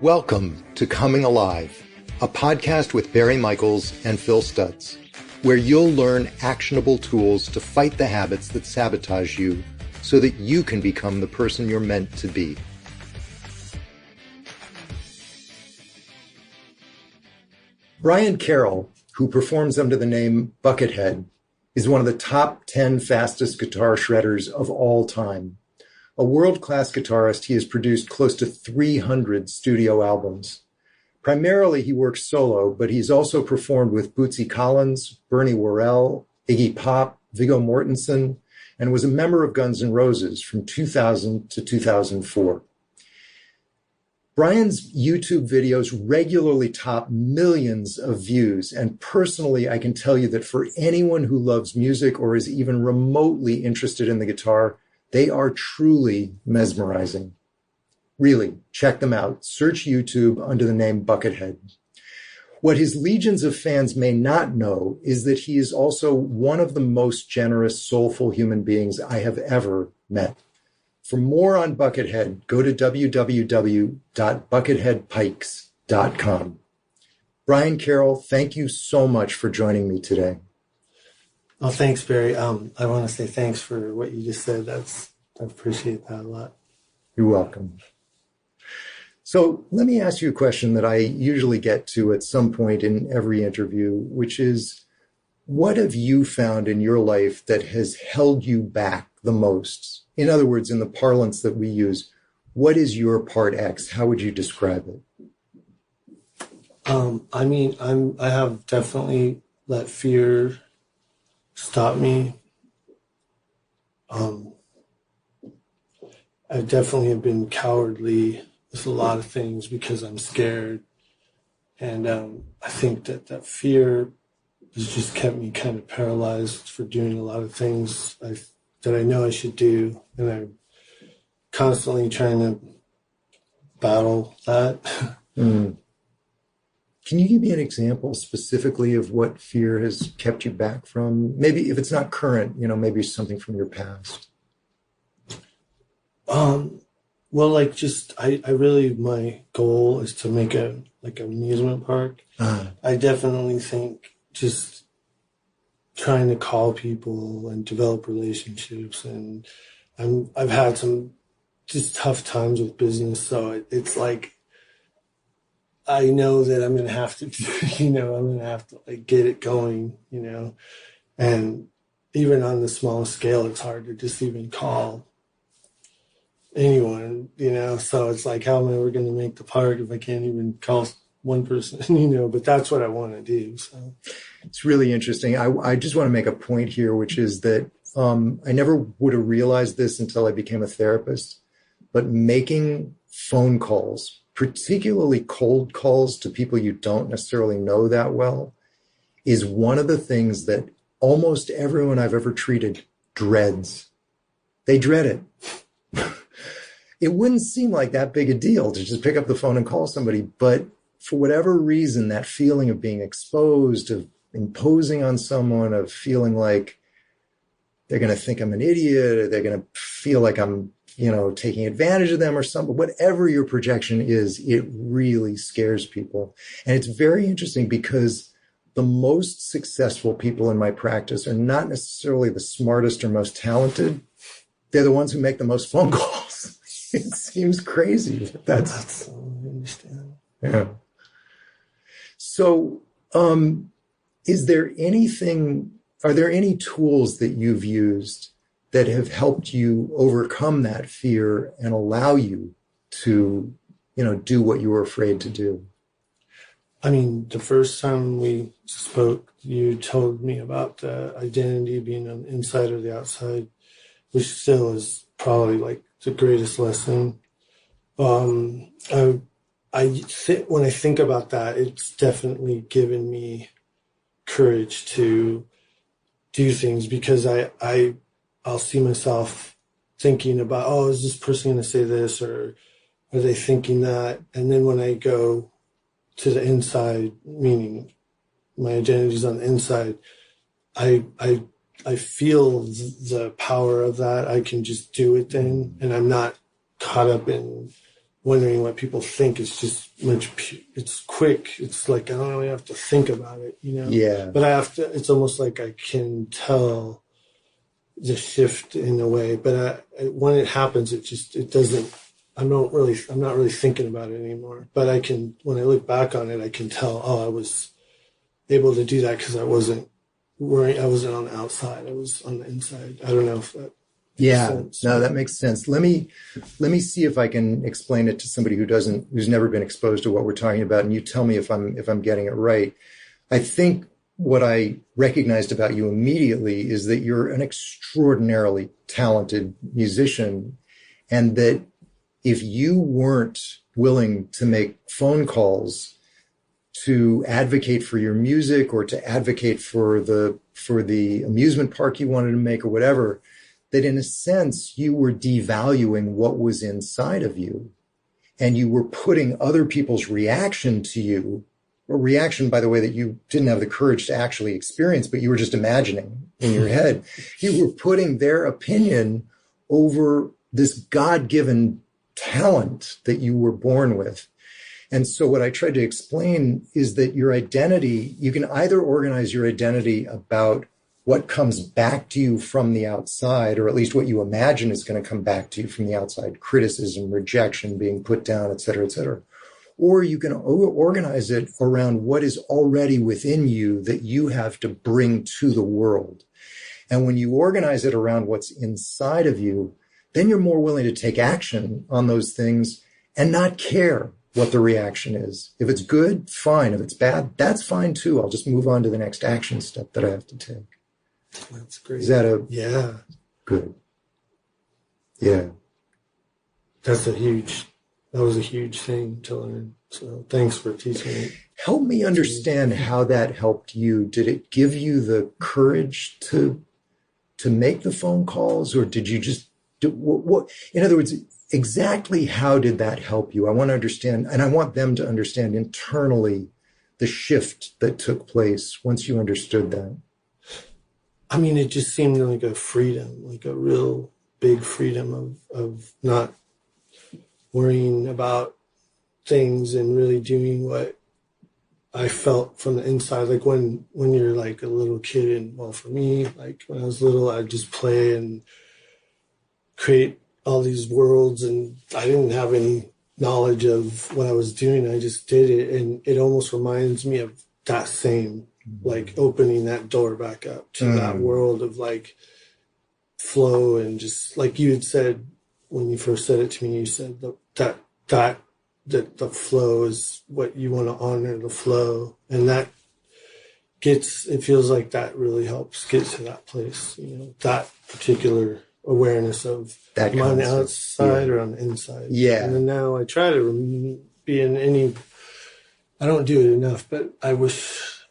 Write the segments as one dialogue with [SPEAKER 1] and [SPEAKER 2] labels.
[SPEAKER 1] Welcome to Coming Alive, a podcast with Barry Michaels and Phil Stutz, where you'll learn actionable tools to fight the habits that sabotage you so that you can become the person you're meant to be. Brian Carroll, who performs under the name Buckethead, is one of the top 10 fastest guitar shredders of all time. A world-class guitarist, he has produced close to 300 studio albums. Primarily, he works solo, but he's also performed with Bootsy Collins, Bernie Worrell, Iggy Pop, Viggo Mortensen, and was a member of Guns N' Roses from 2000 to 2004. Brian's YouTube videos regularly top millions of views, and personally, I can tell you that for anyone who loves music or is even remotely interested in the guitar, they are truly mesmerizing. Really, check them out. Search YouTube under the name Buckethead. What his legions of fans may not know is that he is also one of the most generous, soulful human beings I have ever met. For more on Buckethead, go to www.bucketheadpikes.com. Brian Carroll, thank you so much for joining me today.
[SPEAKER 2] Oh, thanks, Barry. I want to say thanks for what you just said. I appreciate that a lot.
[SPEAKER 1] You're welcome. So let me ask you a question that I usually get to at some point in every interview, which is, what have you found in your life that has held you back the most? In other words, in the parlance that we use, what is your part X? How would you describe it?
[SPEAKER 2] I have definitely let fear stop me. I definitely have been cowardly with a lot of things because I'm scared. And I think that fear has just kept me kind of paralyzed for doing a lot of things that I know I should do. And I'm constantly trying to battle that.
[SPEAKER 1] Mm. Can you give me an example specifically of what fear has kept you back from? Maybe if it's not current, maybe something from your past.
[SPEAKER 2] Well, I really, my goal is to make an amusement park. I definitely think just trying to call people and develop relationships, and I've had some just tough times with business, so it's like, I know that I'm going to have to, get it going, and even on the small scale, it's hard to just even call anyone, so it's like, how am I ever going to make the park if I can't even call one person, but that's what I want to do. So
[SPEAKER 1] it's really interesting. I just want to make a point here, which is that I never would have realized this until I became a therapist, but making phone calls, particularly cold calls to people you don't necessarily know that well, is one of the things that almost everyone I've ever treated dreads. They dread it. It wouldn't seem like that big a deal to just pick up the phone and call somebody, but for whatever reason, that feeling of being exposed, of imposing on someone, of feeling like they're going to think I'm an idiot, or they're going to feel like I'm taking advantage of them or something, whatever your projection is, it really scares people. And it's very interesting because the most successful people in my practice are not necessarily the smartest or most talented. They're the ones who make the most phone calls. It seems crazy. That's
[SPEAKER 2] I understand.
[SPEAKER 1] Yeah. So, are there any tools that you've used that have helped you overcome that fear and allow you to, do what you were afraid to do?
[SPEAKER 2] The first time we spoke, you told me about the identity being on the inside or the outside, which still is probably like the greatest lesson. When I think about that, it's definitely given me courage to do things, because I'll see myself thinking about, oh, is this person going to say this, or are they thinking that? And then when I go to the inside, meaning my identity's on the inside, I feel the power of that. I can just do it then, and I'm not caught up in wondering what people think is just it's quick. It's like, I don't really have to think about it, you know?
[SPEAKER 1] Yeah.
[SPEAKER 2] But I have to, it's almost like I can tell the shift in a way, but when it happens, it doesn't, I'm not really thinking about it anymore. But I can, when I look back on it, I can tell, I was able to do that because I wasn't on the outside. I was on the inside. I don't know if that
[SPEAKER 1] yeah,
[SPEAKER 2] makes sense.
[SPEAKER 1] No, that makes sense. Let me see if I can explain it to somebody who's never been exposed to what we're talking about, and you tell me if I'm getting it right. I think what I recognized about you immediately is that you're an extraordinarily talented musician, and that if you weren't willing to make phone calls to advocate for your music or to advocate for the amusement park you wanted to make or whatever, that in a sense you were devaluing what was inside of you, and you were putting other people's reaction to you, a reaction, by the way, that you didn't have the courage to actually experience, but you were just imagining in your head. You were putting their opinion over this God-given talent that you were born with. And so what I tried to explain is that your identity, you can either organize your identity about what comes back to you from the outside, or at least what you imagine is going to come back to you from the outside: criticism, rejection, being put down, et cetera, et cetera. Or you can organize it around what is already within you that you have to bring to the world. And when you organize it around what's inside of you, then you're more willing to take action on those things and not care what the reaction is. If it's good, fine. If it's bad, that's fine too. I'll just move on to the next action step that I have to take.
[SPEAKER 2] That's great.
[SPEAKER 1] Is that
[SPEAKER 2] yeah.
[SPEAKER 1] Good. Yeah.
[SPEAKER 2] That was a huge thing to learn. So thanks for teaching me.
[SPEAKER 1] Help me understand how that helped you. Did it give you the courage to make the phone calls, or did you just do what? In other words, exactly how did that help you? I want to understand, and I want them to understand internally the shift that took place once you understood that.
[SPEAKER 2] I mean, it just seemed like a freedom, like a real big freedom of not worrying about things and really doing what I felt from the inside. Like when you're like a little kid, and well, for me, like when I was little, I'd just play and create all these worlds, and I didn't have any knowledge of what I was doing. I just did it, and it almost reminds me of that same, like opening that door back up to that world of like flow. And just like you had said when you first said it to me, you said that the flow is what you want to honor, the flow, and that it feels like that really helps get to that place, you know, that particular awareness of that am I on the outside or on the inside.
[SPEAKER 1] Yeah.
[SPEAKER 2] And then now I try to be in any, I don't do it enough, but I wish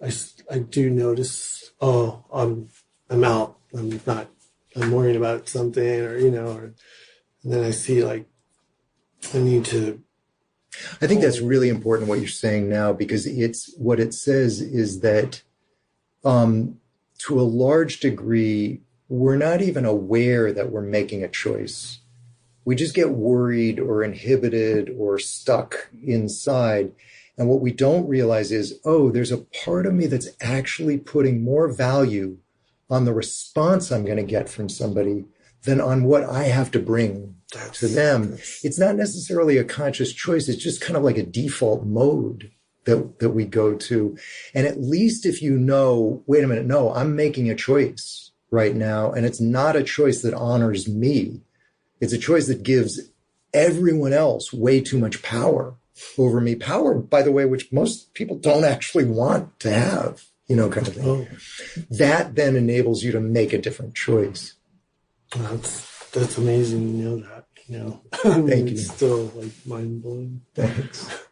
[SPEAKER 2] I do notice, I'm out. I'm worrying about something, or, you know, and then I see like, I need to.
[SPEAKER 1] I think that's really important what you're saying now, because what it says is that, to a large degree, we're not even aware that we're making a choice. We just get worried or inhibited or stuck inside. And what we don't realize is, there's a part of me that's actually putting more value on the response I'm going to get from somebody than on what I have to bring to them. It's not necessarily a conscious choice. It's just kind of like a default mode that we go to. And at least if you know, wait a minute, no, I'm making a choice right now. And it's not a choice that honors me. It's a choice that gives everyone else way too much power over me. Power, by the way, which most people don't actually want to have, you know, kind of thing. That then enables you to make a different choice.
[SPEAKER 2] That's amazing. You know that, you know.
[SPEAKER 1] Thank you.
[SPEAKER 2] It's still like mind blowing.
[SPEAKER 1] Thanks.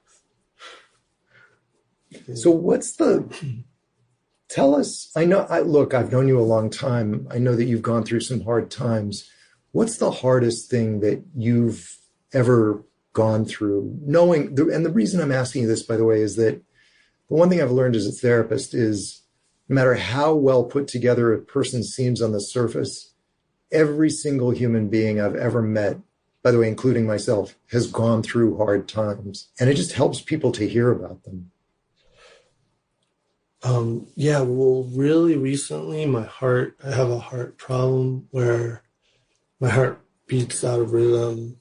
[SPEAKER 1] So tell us, look, I've known you a long time. I know that you've gone through some hard times. What's the hardest thing that you've ever gone through? And the reason I'm asking you this, by the way, is that the one thing I've learned as a therapist is no matter how well put together a person seems on the surface, every single human being I've ever met by the way, including myself, has gone through hard times. And it just helps people to hear about them.
[SPEAKER 2] Yeah, well, really recently, I have a heart problem where my heart beats out of rhythm.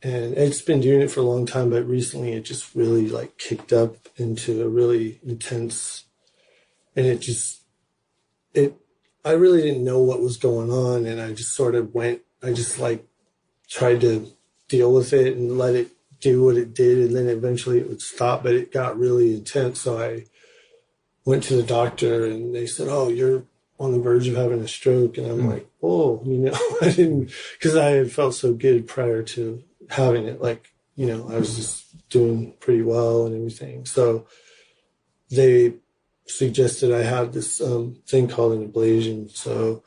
[SPEAKER 2] And it's been doing it for a long time, but recently it just really like kicked up into a really intense, and I really didn't know what was going on. And I just tried to deal with it and let it do what it did. And then eventually it would stop, but it got really intense. So I went to the doctor and they said, "Oh, you're on the verge of having a stroke." And I'm like, "Oh, I didn't," because I had felt so good prior to having it. Like, I was just doing pretty well and everything. So they suggested I have this thing called an ablation. So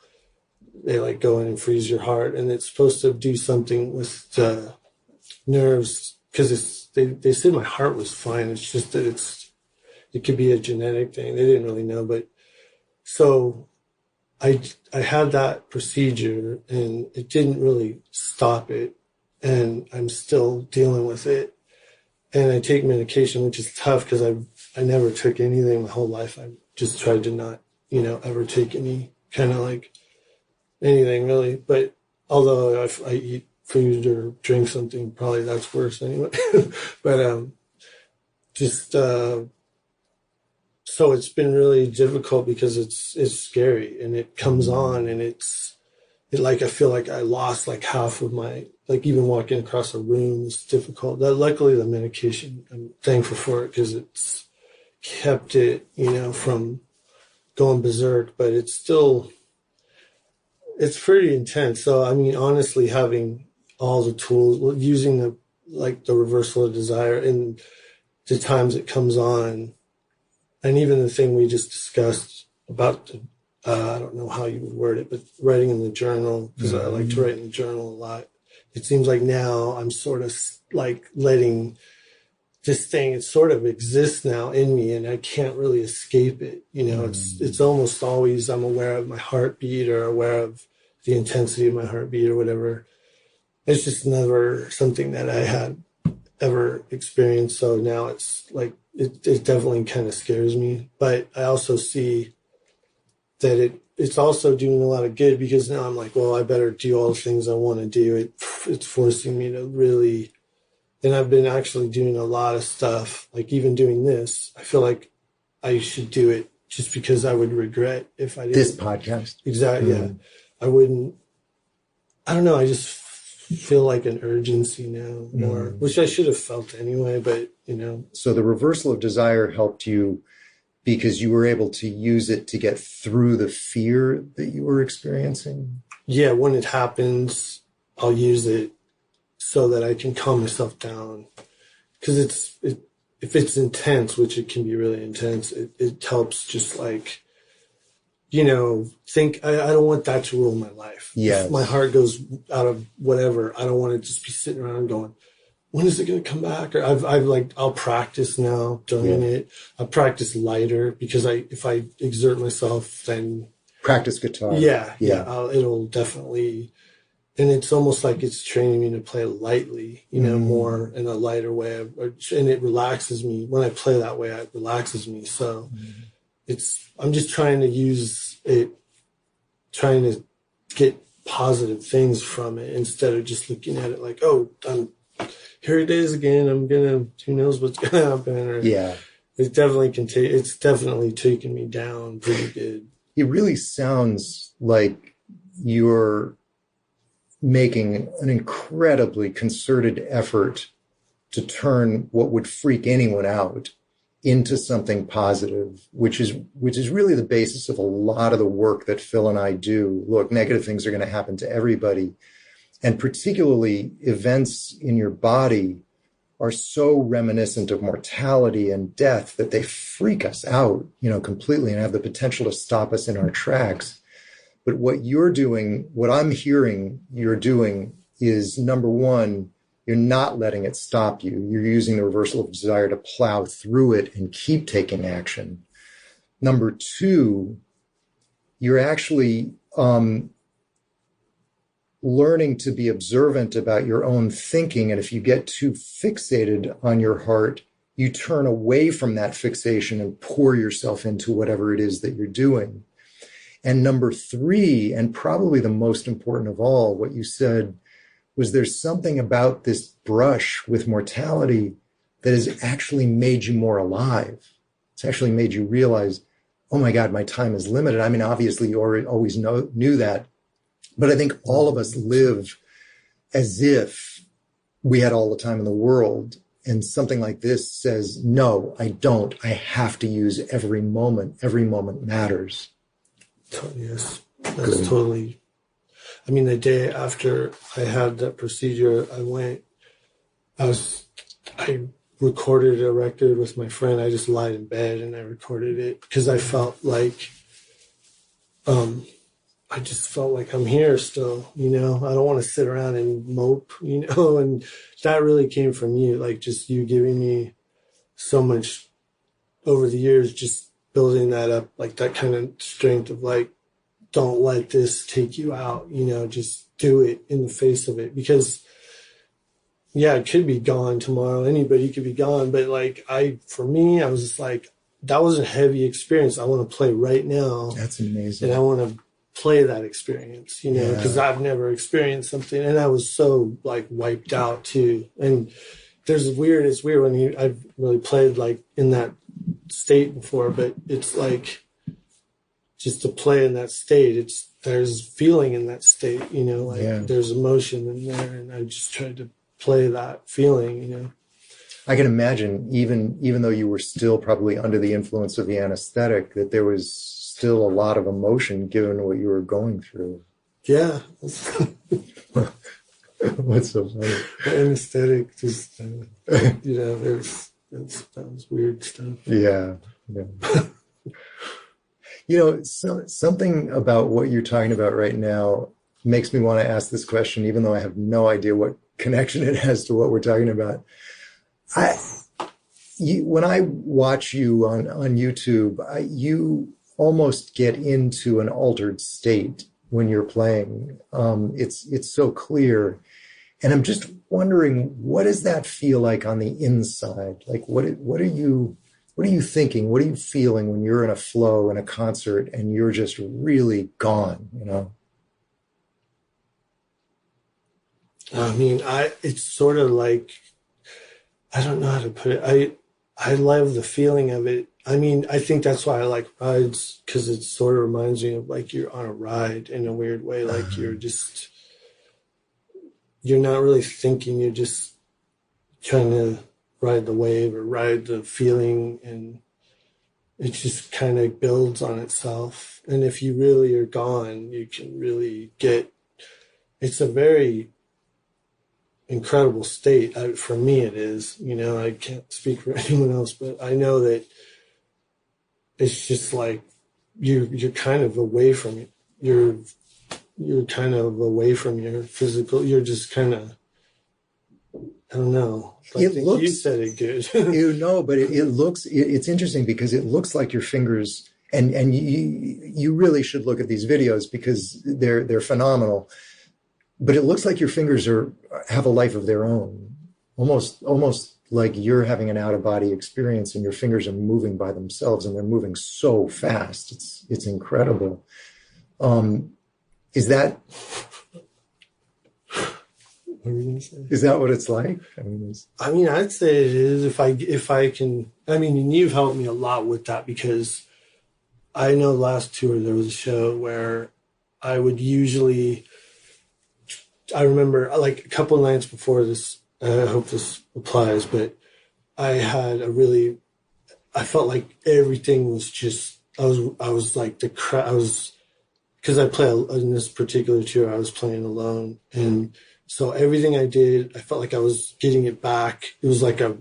[SPEAKER 2] they like go in and freeze your heart, and it's supposed to do something with the nerves, because they said my heart was fine. It's just that it could be a genetic thing. They didn't really know, but so I had that procedure and it didn't really stop it, and I'm still dealing with it. And I take medication, which is tough because I never took anything my whole life. I just tried to not, ever take any kind of like anything really. But although if I eat food or drink something, probably that's worse anyway. But so it's been really difficult because it's scary, and it comes on, and I feel like I lost like half of my, like even walking across a room is difficult. Luckily the medication, I'm thankful for it because it's kept it, from going berserk, but it's pretty intense. So, I mean, honestly, having all the tools, using the reversal of desire and the times it comes on, and even the thing we just discussed about I don't know how you would word it, but writing in the journal, because I like to write in the journal a lot. It seems like now I'm sort of like letting this thing, it sort of exists now in me, and I can't really escape it. It's almost always I'm aware of my heartbeat or aware of the intensity of my heartbeat or whatever. It's just never something that I had ever experienced. So now it's like, it definitely kind of scares me, but I also see that it's also doing a lot of good, because now I'm like, well, I better do all the things I want to do. It's forcing me to really, and I've been actually doing a lot of stuff, like even doing this. I feel like I should do it just because I would regret if I didn't.
[SPEAKER 1] This podcast.
[SPEAKER 2] Exactly. Yeah. I wouldn't, I don't know. I just feel like an urgency now more, which I should have felt anyway, but
[SPEAKER 1] So the reversal of desire helped you because you were able to use it to get through the fear that you were experiencing?
[SPEAKER 2] Yeah, when it happens, I'll use it so that I can calm myself down. Because if it's intense, which it can be really intense, it helps just like, think, I don't want that to rule my life.
[SPEAKER 1] Yes.
[SPEAKER 2] If my heart goes out of whatever, I don't want to just be sitting around going, when is it going to come back? Or I'll practice now during it. I practice lighter because if I exert myself, then
[SPEAKER 1] practice guitar.
[SPEAKER 2] Yeah. It'll definitely, and it's almost like it's training me to play lightly, more in a lighter way. And it relaxes me. When I play that way, it relaxes me. So I'm just trying to use it, trying to get positive things from it instead of just looking at it like, oh, here it is again. Who knows what's going to happen? Or, it definitely it's definitely taken me down pretty good.
[SPEAKER 1] It really sounds like you're making an incredibly concerted effort to turn what would freak anyone out into something positive, which is really the basis of a lot of the work that Phil and I do. Look, negative things are going to happen to everybody. And particularly events in your body are so reminiscent of mortality and death that they freak us out, completely, and have the potential to stop us in our tracks. But what you're doing, what I'm hearing you're doing is, number one, you're not letting it stop you. You're using the reversal of desire to plow through it and keep taking action. Number two, you're actually learning to be observant about your own thinking. And if you get too fixated on your heart, you turn away from that fixation and pour yourself into whatever it is that you're doing. And number 3, and probably the most important of all, what you said was there's something about this brush with mortality that has actually made you more alive. It's actually made you realize, oh my God, my time is limited. I mean, obviously you always knew that, but I think all of us live as if we had all the time in the world. And something like this says, no, I don't. I have to use every moment. Every moment matters.
[SPEAKER 2] Yes, that's totally. I mean, the day after I had that procedure, I recorded a record with my friend. I just lied in bed and I recorded it because I felt like, I just felt like I'm here still, I don't want to sit around and mope, and that really came from you, like just you giving me so much over the years, just building that up, like that kind of strength of like, don't let this take you out, just do it in the face of it. Because yeah, it could be gone tomorrow. Anybody could be gone. But like for me, I was just like, that was a heavy experience. I want to play right now.
[SPEAKER 1] That's amazing.
[SPEAKER 2] And I want to play that experience, because I've never experienced something. And I was so like wiped out too. And it's weird when I've really played like in that state before, but it's like just to play in that state, there's feeling in that state, there's emotion in there. And I just tried to play that feeling,
[SPEAKER 1] I can imagine even though you were still probably under the influence of the anesthetic, that there was still a lot of emotion given what you were going through.
[SPEAKER 2] Yeah.
[SPEAKER 1] What's so funny?
[SPEAKER 2] The anesthetic just, that was weird stuff.
[SPEAKER 1] Yeah. Something about what you're talking about right now makes me want to ask this question, even though I have no idea what connection it has to what we're talking about. When I watch you on YouTube, you almost get into an altered state when you're playing. It's so clear. And I'm just wondering, what does that feel like on the inside? Like, what are you thinking? What are you feeling when you're in a flow in a concert and you're just really gone,
[SPEAKER 2] I mean, it's sort of like, I don't know how to put it. I love the feeling of it. I mean, I think that's why I like rides, because it sort of reminds me of like you're on a ride in a weird way. Like you're not really thinking. You're just trying to ride the wave or ride the feeling, and it just kind of builds on itself. And if you really are gone, you can really it's a very incredible state. For me, it is, I can't speak for anyone else, but I know that it's just like you're kind of away from it. You're kind of away from your physical. You're just kind of, I don't know. You said it good.
[SPEAKER 1] But it's interesting because it looks like your fingers, and you really should look at these videos because they're phenomenal. But it looks like your fingers have a life of their own, almost like you're having an out-of-body experience, and your fingers are moving by themselves, and they're moving so fast. It's incredible. Is that?
[SPEAKER 2] What were you going to say?
[SPEAKER 1] Is that what it's like?
[SPEAKER 2] I mean, I'd say it is if I can. I mean, and you've helped me a lot with that, because I know last tour there was a show where I would usually. I remember like a couple of nights before this. I hope this applies, but I felt like everything was just. I was like because I play in this particular tour. I was playing alone, and so everything I did, I felt like I was getting it back. It was like a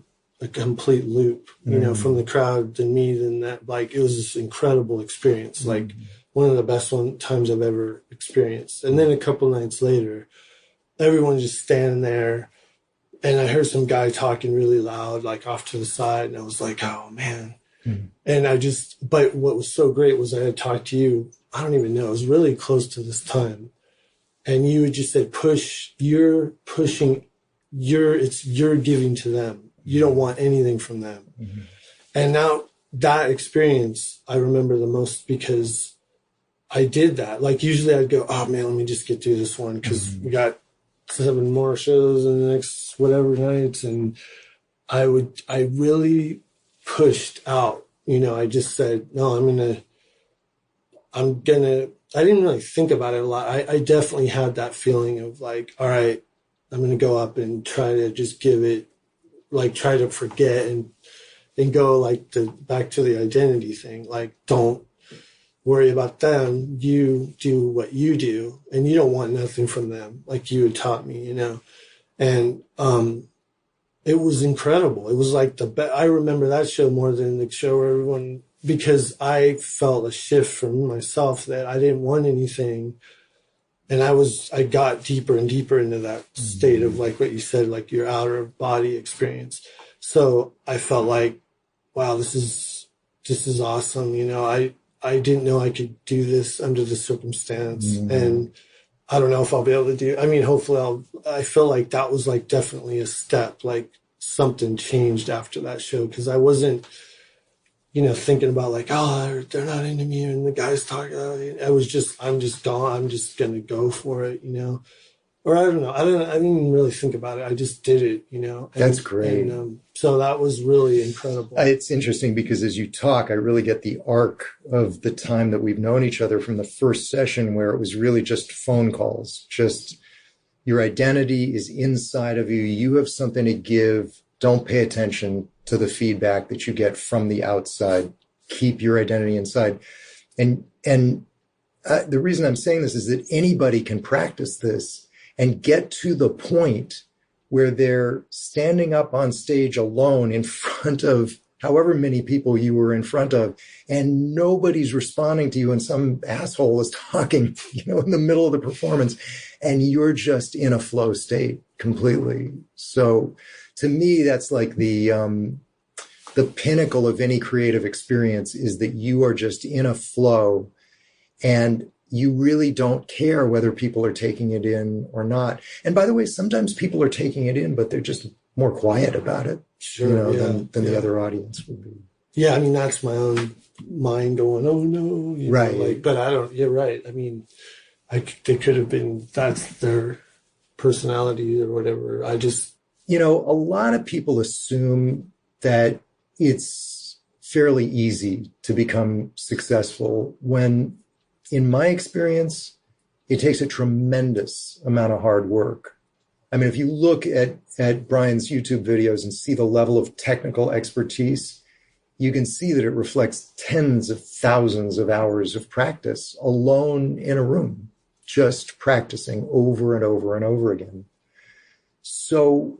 [SPEAKER 2] complete loop, from the crowd to me. Then that, like, it was this incredible experience, like one of the best times I've ever experienced. And then a couple nights later, everyone's just standing there, and I heard some guy talking really loud, like off to the side, and I was like, oh man. And but what was so great was I had talked to you, I don't even know, it was really close to this time. And you would just say, you're pushing, you're giving to them. You don't want anything from them. Mm-hmm. And now that experience, I remember the most because I did that. Like usually I'd go, oh man, let me just get through this one because we got 7 more shows in the next whatever nights. And I really pushed out, I just said, no, I didn't really think about it a lot. I definitely had that feeling of like, all right, I'm going to go up and try to just give it, like try to forget and go like back to the identity thing. Like, don't worry about them. You do what you do and you don't want nothing from them. Like you had taught me, and, it was incredible. It was like I remember that show more than the show where everyone, because I felt a shift from myself that I didn't want anything. And I got deeper and deeper into that state of like what you said, like your outer body experience. So I felt like, wow, this is awesome. I didn't know I could do this under the circumstance. And I don't know if I'll be able to do, hopefully I feel like that was like definitely a step, like something changed after that show. Cause I wasn't, thinking about like, oh, they're not into me and the guy's talking. I'm just gone. I'm just going to go for it, or I don't know. I didn't even really think about it. I just did it,
[SPEAKER 1] That's great.
[SPEAKER 2] And, so that was really incredible.
[SPEAKER 1] It's interesting because as you talk, I really get the arc of the time that we've known each other from the first session where it was really just phone calls. Just your identity is inside of you. You have something to give. Don't pay attention to the feedback that you get from the outside. Keep your identity inside. And the reason I'm saying this is that anybody can practice this and get to the point where they're standing up on stage alone in front of however many people you were in front of, and nobody's responding to you, and some asshole is talking, in the middle of the performance, and you're just in a flow state completely. So to me, that's like the pinnacle of any creative experience, is that you are just in a flow and you really don't care whether people are taking it in or not. And by the way, sometimes people are taking it in, but they're just more quiet about it, than the other audience would be.
[SPEAKER 2] Yeah, that's my own mind going, oh no,
[SPEAKER 1] right.
[SPEAKER 2] But I don't. You're right. They could have been. That's their personality or whatever. I just,
[SPEAKER 1] a lot of people assume that it's fairly easy to become successful when, in my experience, it takes a tremendous amount of hard work. If you look at Brian's YouTube videos and see the level of technical expertise, you can see that it reflects tens of thousands of hours of practice alone in a room, just practicing over and over and over again. So,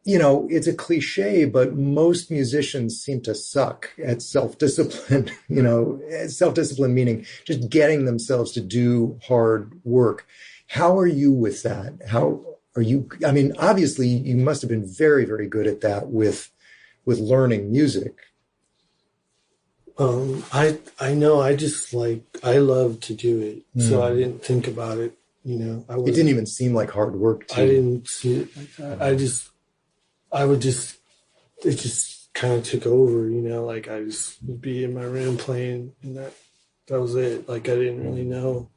[SPEAKER 1] it's a cliche, but most musicians seem to suck at self-discipline, self-discipline meaning just getting themselves to do hard work. How are you with that? How are you? Obviously you must have been very, very good at that with learning music.
[SPEAKER 2] I know, I just I love to do it. So I didn't think about it, it
[SPEAKER 1] didn't even seem like hard work to you.
[SPEAKER 2] I didn't see it like that. It just kind of took over, I just would be in my room playing, and that was it. I didn't really know.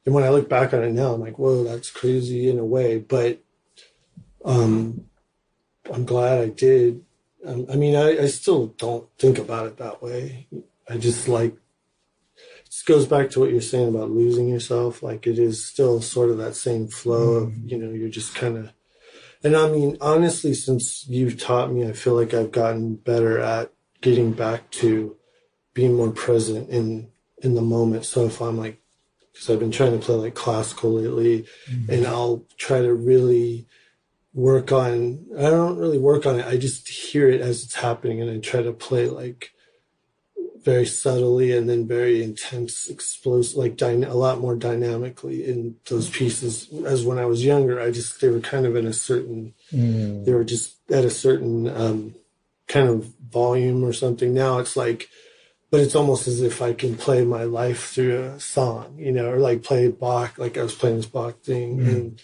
[SPEAKER 2] And when I look back on it now, I'm like, whoa, that's crazy in a way. But I'm glad I did. I still don't think about it that way. I just it just goes back to what you're saying about losing yourself. It is still sort of that same flow of, you're just kind of. And honestly, since you've taught me, I feel like I've gotten better at getting back to being more present in the moment. So if I'm because I've been trying to play classical lately, and I'll try to really I don't really work on it. I just hear it as it's happening, and I try to play very subtly and then very intense, explosive, a lot more dynamically in those pieces. As when I was younger, they were kind of in a certain, they were just at a certain kind of volume or something. Now it's but it's almost as if I can play my life through a song, you know, or like play Bach, like I was playing this Bach thing. And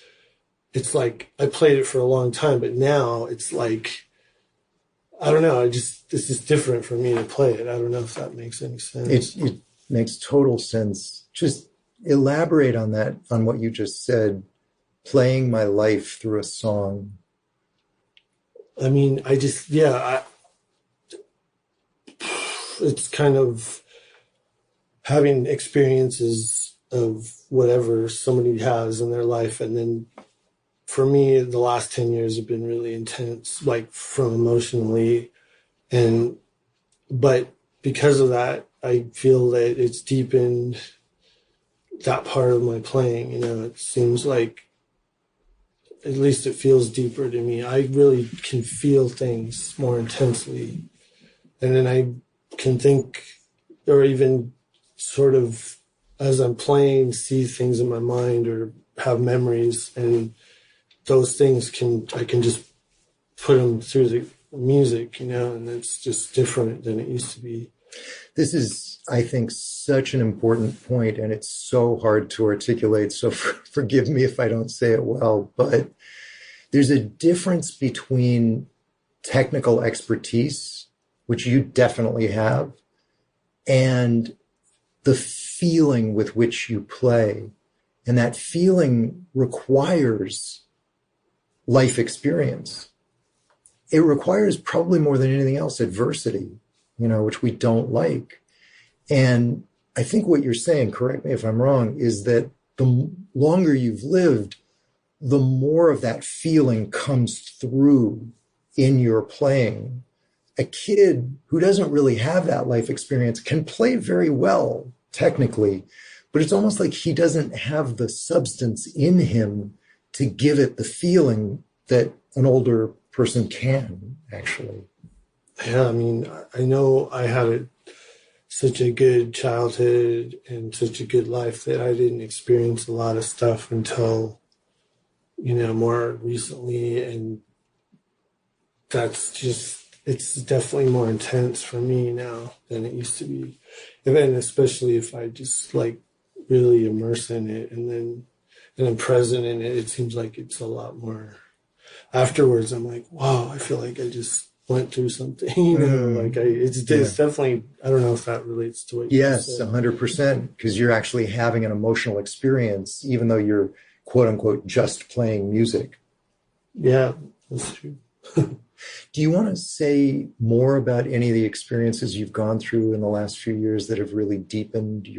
[SPEAKER 2] it's like, I played it for a long time, but now it's like, I don't know. This is different for me to play it. I don't know if that makes any sense.
[SPEAKER 1] It makes total sense. Just elaborate on that, on what you just said, playing my life through a song.
[SPEAKER 2] I mean, it's kind of having experiences of whatever somebody has in their life. And then for me, the last 10 years have been really intense, like from emotionally. But because of that, I feel that it's deepened that part of my playing. You know, it seems like, at least it feels deeper to me. I really can feel things more intensely. And then I can think, or even sort of as I'm playing, see things in my mind or have memories, and those things I can just put them through the music, you know, and it's just different than it used to be.
[SPEAKER 1] This is, I think, such an important point, and it's so hard to articulate, so forgive me if I don't say it well, but there's a difference between technical expertise, which you definitely have, and the feeling with which you play. And that feeling requires life experience. It requires, probably more than anything else, adversity, you know, which we don't like. And I think what you're saying, correct me if I'm wrong, is that the longer you've lived, the more of that feeling comes through in your playing. A kid who doesn't really have that life experience can play very well, technically, but it's almost like he doesn't have the substance in him to give it the feeling that an older person can, actually.
[SPEAKER 2] Yeah, I mean, I know I had such a good childhood and such a good life that I didn't experience a lot of stuff until, you know, more recently. And that's just, it's definitely more intense for me now than it used to be. And then especially if I just like really immerse in it and I'm present in it, it seems like it's a lot more. Afterwards, I'm like, wow, I feel like I just went through something, you know, like it's definitely, I don't know if that relates to what you said.
[SPEAKER 1] Yes, 100%, because you're actually having an emotional experience, even though you're, quote unquote, just playing music.
[SPEAKER 2] Yeah, that's true.
[SPEAKER 1] Do you want to say more about any of the experiences you've gone through in the last few years that have really deepened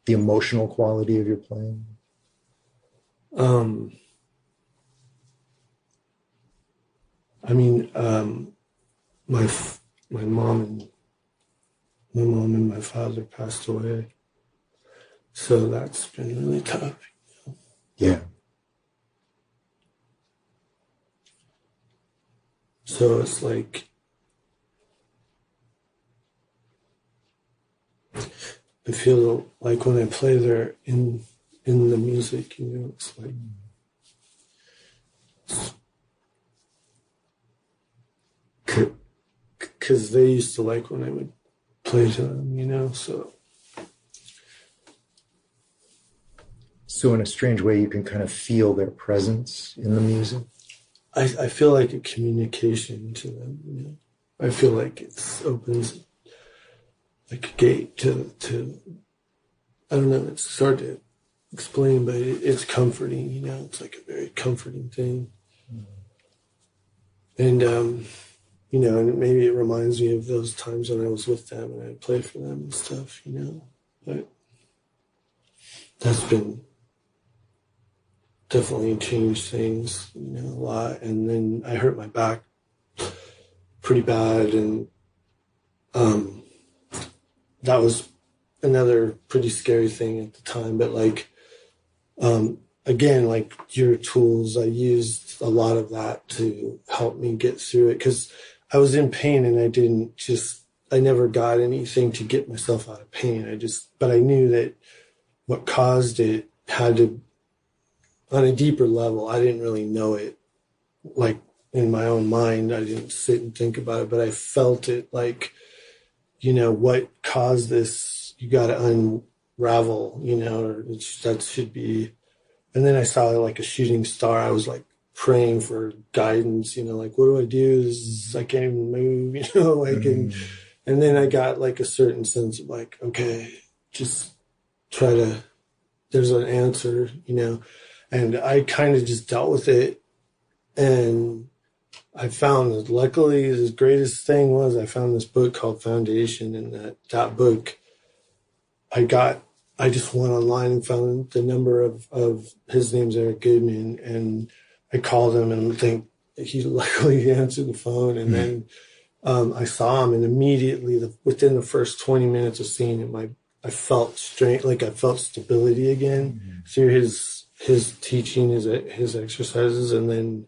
[SPEAKER 1] the emotional quality of your playing?
[SPEAKER 2] I mean, my mom and my father passed away, so that's been really tough.
[SPEAKER 1] Yeah.
[SPEAKER 2] So it's like I feel like when I play there in the music, you know, it's like because they used to like when I would play to them, you know, so
[SPEAKER 1] in a strange way, you can kind of feel their presence in the music.
[SPEAKER 2] I feel like a communication to them, you know. I feel like it opens like a gate to I don't know, it's hard to explain, but it's comforting, you know. It's like a very comforting thing. And you know, and maybe it reminds me of those times when I was with them and I played for them and stuff, you know. But that's been definitely changed things, you know, a lot. And then I hurt my back pretty bad, and that was another pretty scary thing at the time. But like again, like your tools, I used a lot of that to help me get through it, because I was in pain and I never got anything to get myself out of pain. But I knew that what caused it had to, on a deeper level, I didn't really know it, like in my own mind. I didn't sit and think about it, but I felt it like, what caused this? You got to unravel, or that should be. And then I saw like a shooting star. I was like praying for guidance, like, what do I do? I can't even move, and then I got like a certain sense of like, okay, just there's an answer, and I kind of just dealt with it. And I found that luckily the greatest thing was I found this book called Foundation, and that book I just went online and found the number of his name's Eric Goodman, and I called him, and I think he luckily answered the phone, and then I saw him, and immediately within the first 20 minutes of seeing him, I felt strength, like I felt stability again through his teaching, his exercises, and then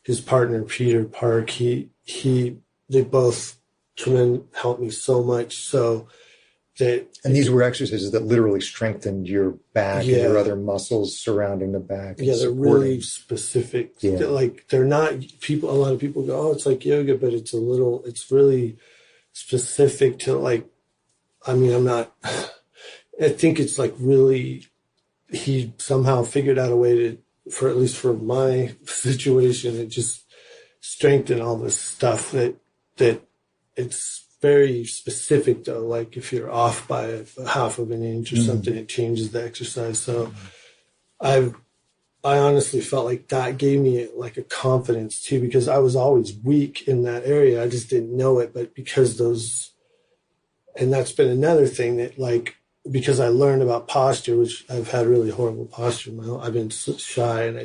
[SPEAKER 2] his partner Peter Park. They both helped me so much so that. And
[SPEAKER 1] these were exercises that literally strengthened your back and your other muscles surrounding the back.
[SPEAKER 2] Yeah, they're really specific. Yeah. Like they're not people. A lot of people go, "Oh, it's like yoga," but it's really specific to like. I mean, I think it's like really. He somehow figured out a way at least for my situation, it just strengthened all this stuff that it's very specific though. Like if you're off by a half of an inch or something, it changes the exercise. So I honestly felt like that gave me like a confidence too, because I was always weak in that area. I just didn't know it, but because and that's been another thing that like, because I learned about posture, which I've had really horrible posture. I've been shy and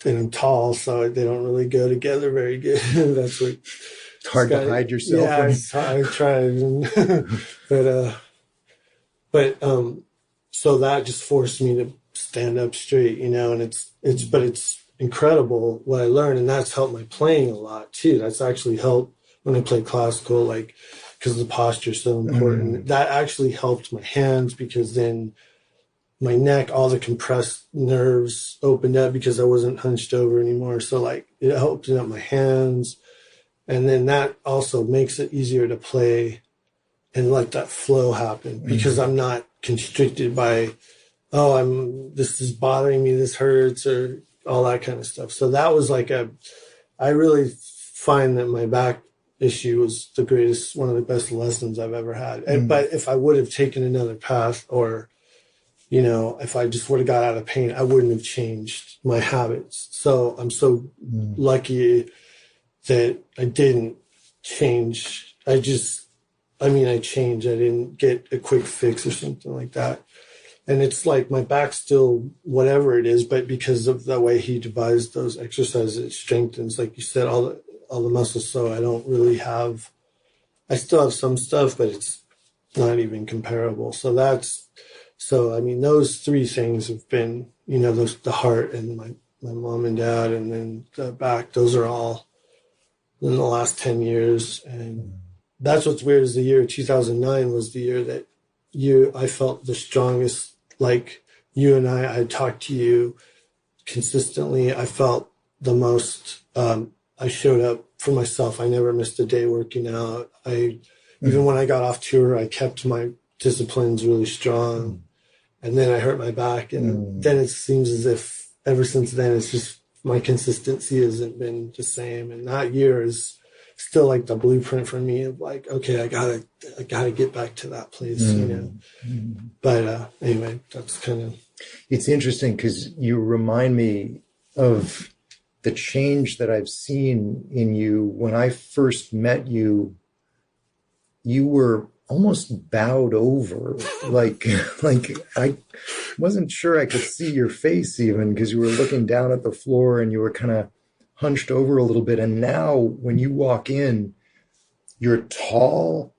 [SPEAKER 2] and I'm tall, so they don't really go together very good. That's what
[SPEAKER 1] it's hard to hide yourself.
[SPEAKER 2] Yeah, I tried, but so that just forced me to stand up straight, and it's incredible what I learned, and that's helped my playing a lot too. That's actually helped when I play classical, like. Because the posture is so important. That actually helped my hands, because then my neck, all the compressed nerves opened up because I wasn't hunched over anymore. So like it opened up my hands. And then that also makes it easier to play and let that flow happen, because I'm not constricted by, this is bothering me, this hurts, or all that kind of stuff. So that was like I really find that my back issue was one of the best lessons I've ever had. But if I would have taken another path, or, if I just would have got out of pain, I wouldn't have changed my habits. So I'm so lucky that I didn't change. I changed. I didn't get a quick fix or something like that. And it's like my back's still whatever it is, but because of the way he devised those exercises, it strengthens, like you said, all the muscles. So I still have some stuff, but it's not even comparable. So those three things have been, the heart and my mom and dad, and then the back, those are all in the last 10 years. And that's what's weird, is the year 2009 was the year that I felt the strongest, like you and I had talked to you consistently. I felt the most, I showed up for myself. I never missed a day working out. Even when I got off tour, I kept my disciplines really strong. And then I hurt my back. And then it seems as if ever since then, it's just my consistency hasn't been the same. And that year is still like the blueprint for me of like, okay, I gotta get back to that place, But anyway, that's kind of.
[SPEAKER 1] It's interesting because you remind me of the change that I've seen in you. When I first met you, you were almost bowed over. Like I wasn't sure I could see your face even, because you were looking down at the floor and you were kind of hunched over a little bit. And now when you walk in, you're tall,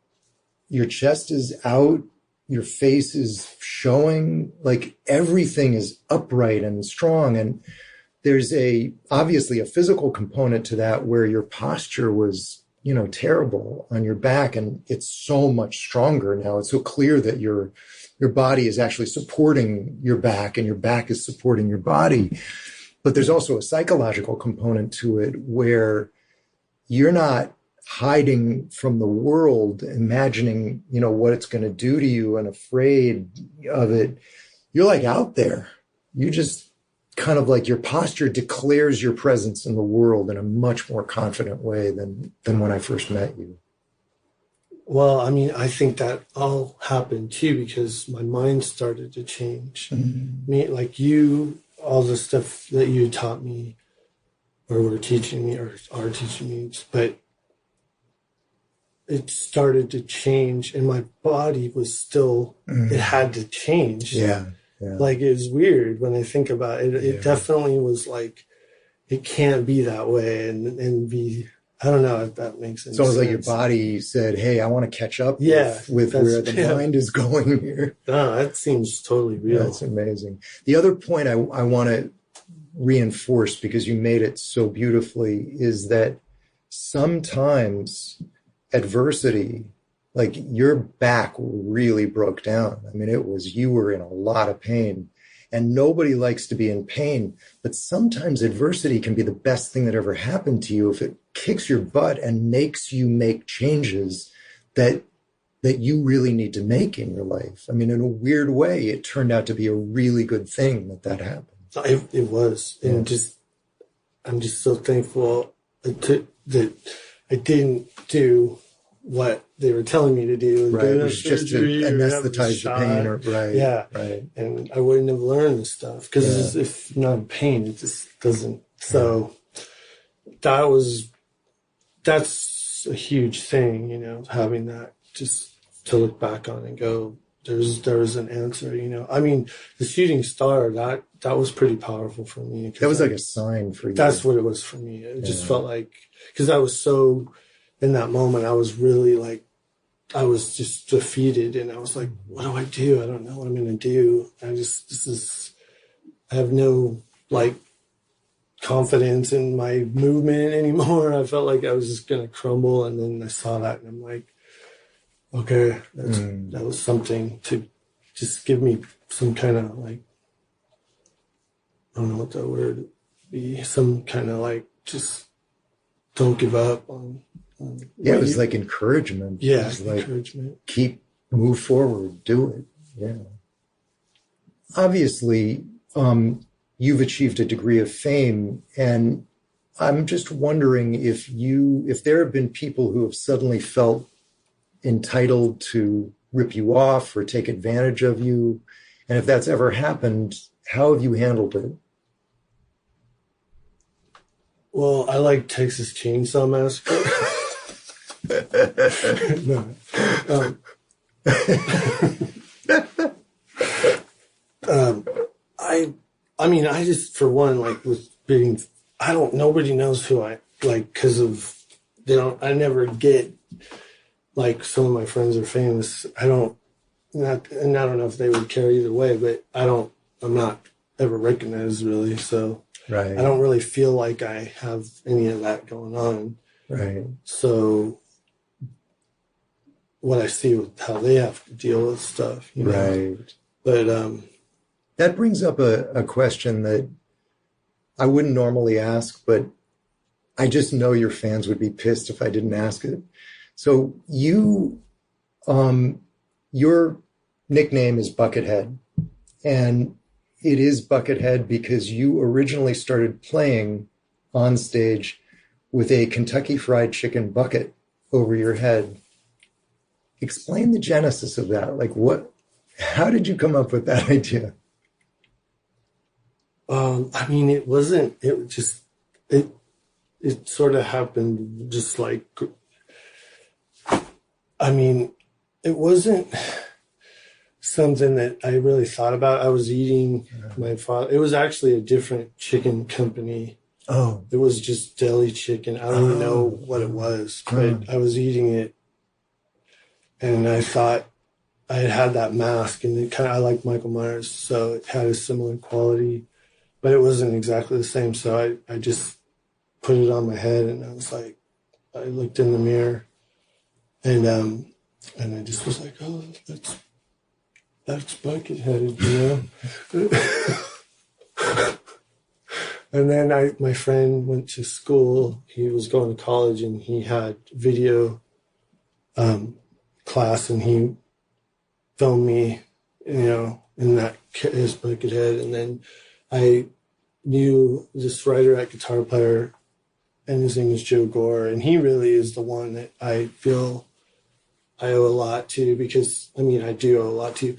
[SPEAKER 1] your chest is out, your face is showing, like everything is upright and strong. And there's obviously a physical component to that, where your posture was, terrible on your back, and it's so much stronger now. It's so clear that your body is actually supporting your back, and your back is supporting your body. But there's also a psychological component to it, where you're not hiding from the world, imagining, what it's going to do to you and afraid of it. You're like out there. You just kind of like your posture declares your presence in the world in a much more confident way than when I first met you.
[SPEAKER 2] Well, I mean, I think that all happened too because my mind started to change. Mm-hmm. Me, like you, all the stuff that you taught me or were teaching me or are teaching me, but it started to change and my body was still, it had to change.
[SPEAKER 1] Yeah.
[SPEAKER 2] Like it was weird when I think about it. It definitely was like, it can't be that way and be, I don't know if that makes sense.
[SPEAKER 1] It's almost like your body said, hey, I want to catch up with where the mind is going here.
[SPEAKER 2] No, that seems totally real.
[SPEAKER 1] That's amazing. The other point I want to reinforce, because you made it so beautifully, is that sometimes adversity, like your back really broke down. I mean, you were in a lot of pain. And nobody likes to be in pain, but sometimes adversity can be the best thing that ever happened to you if it kicks your butt and makes you make changes that you really need to make in your life. I mean, in a weird way, it turned out to be a really good thing that happened.
[SPEAKER 2] It was. And I'm just so thankful that I didn't do what they were telling me to do.
[SPEAKER 1] Right. It was just to anesthetize the pain. Right.
[SPEAKER 2] Yeah.
[SPEAKER 1] Right.
[SPEAKER 2] And I wouldn't have learned this stuff because if not in pain, it just doesn't. So that's a huge thing, having that just to look back on and go, there was an answer, I mean, the shooting star, that was pretty powerful for me.
[SPEAKER 1] That was like a sign for you.
[SPEAKER 2] That's what it was for me. It just felt like, because I was so, in that moment, I was really like, I was just defeated and I was like, what do I do? I don't know what I'm going to do. I have no like confidence in my movement anymore. I felt like I was just going to crumble. And then I saw that and I'm like, okay, that was something to just give me some kind of like, I don't know what that word would be, some kind of like, just don't give up on
[SPEAKER 1] it was like encouragement.
[SPEAKER 2] Yeah,
[SPEAKER 1] it was like,
[SPEAKER 2] encouragement.
[SPEAKER 1] Move forward, do it. Yeah. Obviously, you've achieved a degree of fame, and I'm just wondering if there have been people who have suddenly felt entitled to rip you off or take advantage of you, and if that's ever happened, how have you handled it?
[SPEAKER 2] Well, I like Texas Chainsaw Massacre. I mean, I just, for one, like, was being, nobody knows who I, like, because of, I never get, like, some of my friends are famous. And I don't know if they would care either way, but I'm not ever recognized, really, so.
[SPEAKER 1] Right.
[SPEAKER 2] I don't really feel like I have any of that going on.
[SPEAKER 1] Right.
[SPEAKER 2] So what I see with how they have to deal with stuff,
[SPEAKER 1] Right.
[SPEAKER 2] But
[SPEAKER 1] that brings up a question that I wouldn't normally ask, but I just know your fans would be pissed if I didn't ask it. So your nickname is Buckethead, and it is Buckethead because you originally started playing on stage with a Kentucky Fried Chicken bucket over your head. Explain the genesis of that. Like how did you come up with that idea?
[SPEAKER 2] I mean, it sort of happened just like, I mean, it wasn't something that I really thought about. I was eating my father. It was actually a different chicken company.
[SPEAKER 1] Oh.
[SPEAKER 2] It was just deli chicken. I don't even know what it was, but I was eating it and I thought I had that mask and I like Michael Myers, so it had a similar quality, but it wasn't exactly the same. So I just put it on my head and I was like, I looked in the mirror and I just was like, oh, that's Buckethead, And then my friend went to school. He was going to college, and he had video class, and he filmed me, in that his Buckethead. And then I knew this writer at Guitar Player, and his name is Joe Gore, and he really is the one that I feel I owe a lot to, because I do owe a lot to.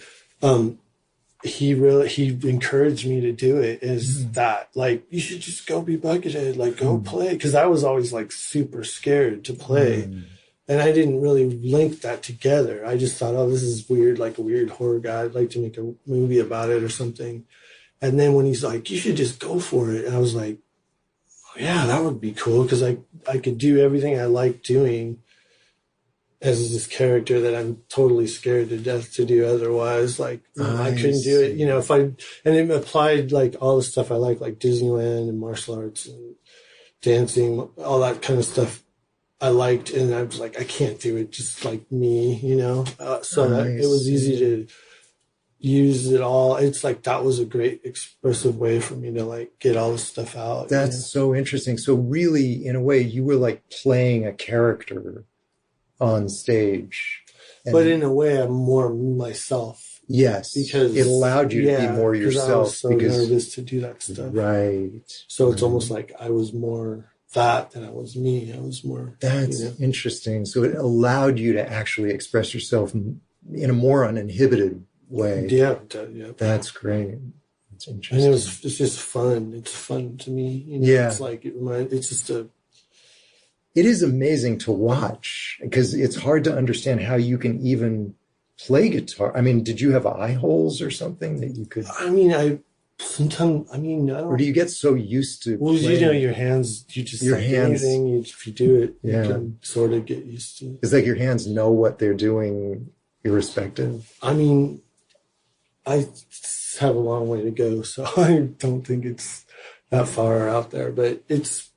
[SPEAKER 2] He encouraged me to do it. Is that like, you should just go be Buckethead, like go play, because I was always like super scared to play, and I didn't really link that together. I just thought, oh, this is weird, like a weird horror guy. I'd like to make a movie about it or something. And then when he's like, you should just go for it, and I was like, oh, yeah, that would be cool, because I could do everything I like doing as this character that I'm totally scared to death to do otherwise. Like, I couldn't do it, and it applied like all the stuff I like Disneyland and martial arts and dancing, all that kind of stuff I liked. And I was like, I can't do it just like me, so that it was easy to use it all. It's like, that was a great expressive way for me to like get all this stuff out.
[SPEAKER 1] That's so interesting. So really, in a way, you were like playing a character on stage,
[SPEAKER 2] but in a way I'm more myself.
[SPEAKER 1] Yes, because it allowed you to be more yourself. I was
[SPEAKER 2] so nervous to do that stuff,
[SPEAKER 1] right?
[SPEAKER 2] So it's almost like I was more that than I was me. I was more.
[SPEAKER 1] That's interesting. So it allowed you to actually express yourself in a more uninhibited way.
[SPEAKER 2] Yeah.
[SPEAKER 1] That's great. That's interesting.
[SPEAKER 2] And it's just fun. It's fun to me. It's like it's just a.
[SPEAKER 1] It is amazing to watch, because it's hard to understand how you can even play guitar. I mean, did you have eye holes or something that you could?
[SPEAKER 2] Sometimes, I don't.
[SPEAKER 1] Or do you get so used to?
[SPEAKER 2] Well, playing? Your hands. You just your hands. Anything, if you do it, you can sort of get used to it.
[SPEAKER 1] It's like your hands know what they're doing, irrespective.
[SPEAKER 2] I have a long way to go, so I don't think it's that far out there. But it's.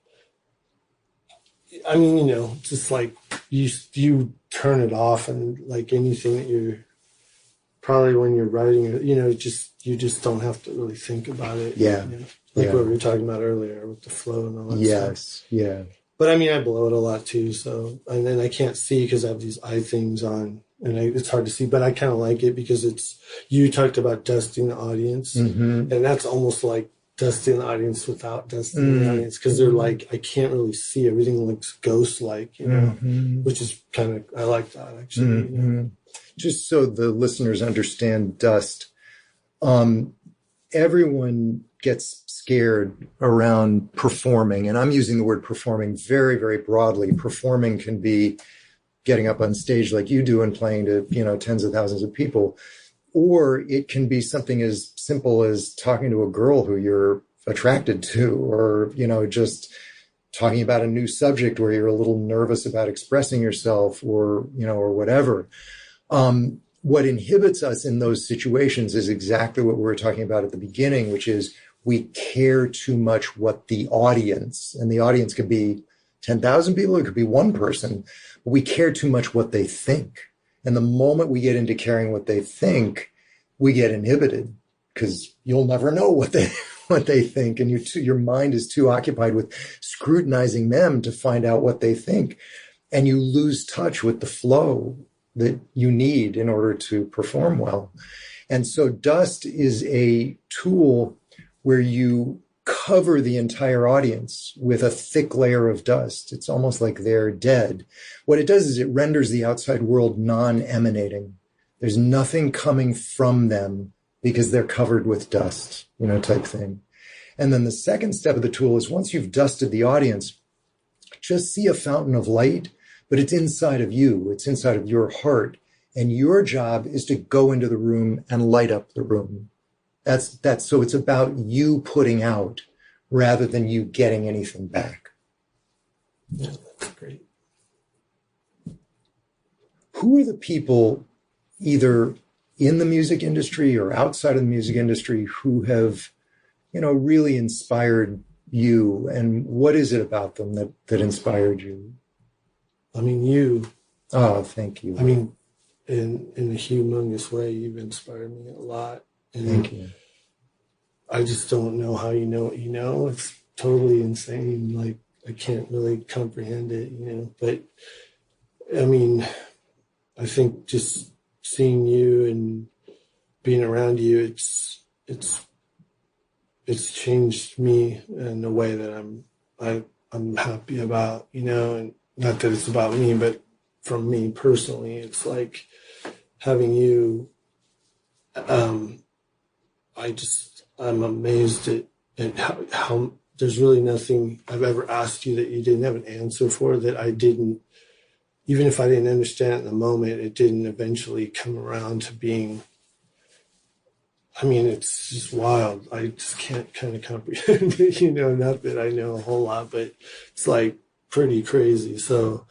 [SPEAKER 2] Just like you turn it off, and like anything that you're probably when you're writing, you just don't have to really think about it.
[SPEAKER 1] Yeah.
[SPEAKER 2] Like what we were talking about earlier with the flow and all that stuff.
[SPEAKER 1] Yes. Yeah.
[SPEAKER 2] But I blow it a lot too. So, and then I can't see because I have these eye things on, and it's hard to see, but I kind of like it because you talked about dusting the audience, and that's almost like dusting the audience without dusting the audience, because they're like, I can't really see. Everything looks ghost-like, which is kind of, I like that actually.
[SPEAKER 1] Just so the listeners understand dust, everyone gets scared around performing, and I'm using the word performing very, very broadly. Performing can be getting up on stage like you do and playing to, tens of thousands of people. Or it can be something as simple as talking to a girl who you're attracted to, or, just talking about a new subject where you're a little nervous about expressing yourself, or, or whatever. What inhibits us in those situations is exactly what we were talking about at the beginning, which is we care too much what the audience, and the audience could be 10,000 people, it could be one person, but we care too much what they think. And the moment we get into caring what they think, we get inhibited, because you'll never know what they think, and your mind is too occupied with scrutinizing them to find out what they think, and you lose touch with the flow that you need in order to perform well. And so dust is a tool where you cover the entire audience with a thick layer of dust. It's almost like they're dead. What it does is it renders the outside world non-emanating. There's nothing coming from them because they're covered with dust, type thing. And then the second step of the tool is, once you've dusted the audience, just see a fountain of light, but it's inside of you. It's inside of your heart. And your job is to go into the room and light up the room. So it's about you putting out rather than you getting anything back.
[SPEAKER 2] Yeah, that's great.
[SPEAKER 1] Who are the people, either in the music industry or outside of the music industry, who have, really inspired you? And what is it about them that inspired you?
[SPEAKER 2] You.
[SPEAKER 1] Oh, thank you.
[SPEAKER 2] In a humongous way, you've inspired me a lot. And
[SPEAKER 1] thank you.
[SPEAKER 2] I just don't know how you know what you know. It's totally insane. Like, I can't really comprehend it, you know. But I mean, I think just seeing you and being around you, it's changed me in a way that I'm happy about, you know. And not that it's about me, but from me personally, it's like having you. I'm amazed at how there's really nothing I've ever asked you that you didn't have an answer for, that I didn't, even if I didn't understand it in the moment, it didn't eventually come around to being. I mean, it's just wild. I just can't kind of comprehend it, you know, not that I know a whole lot, but it's like pretty crazy. So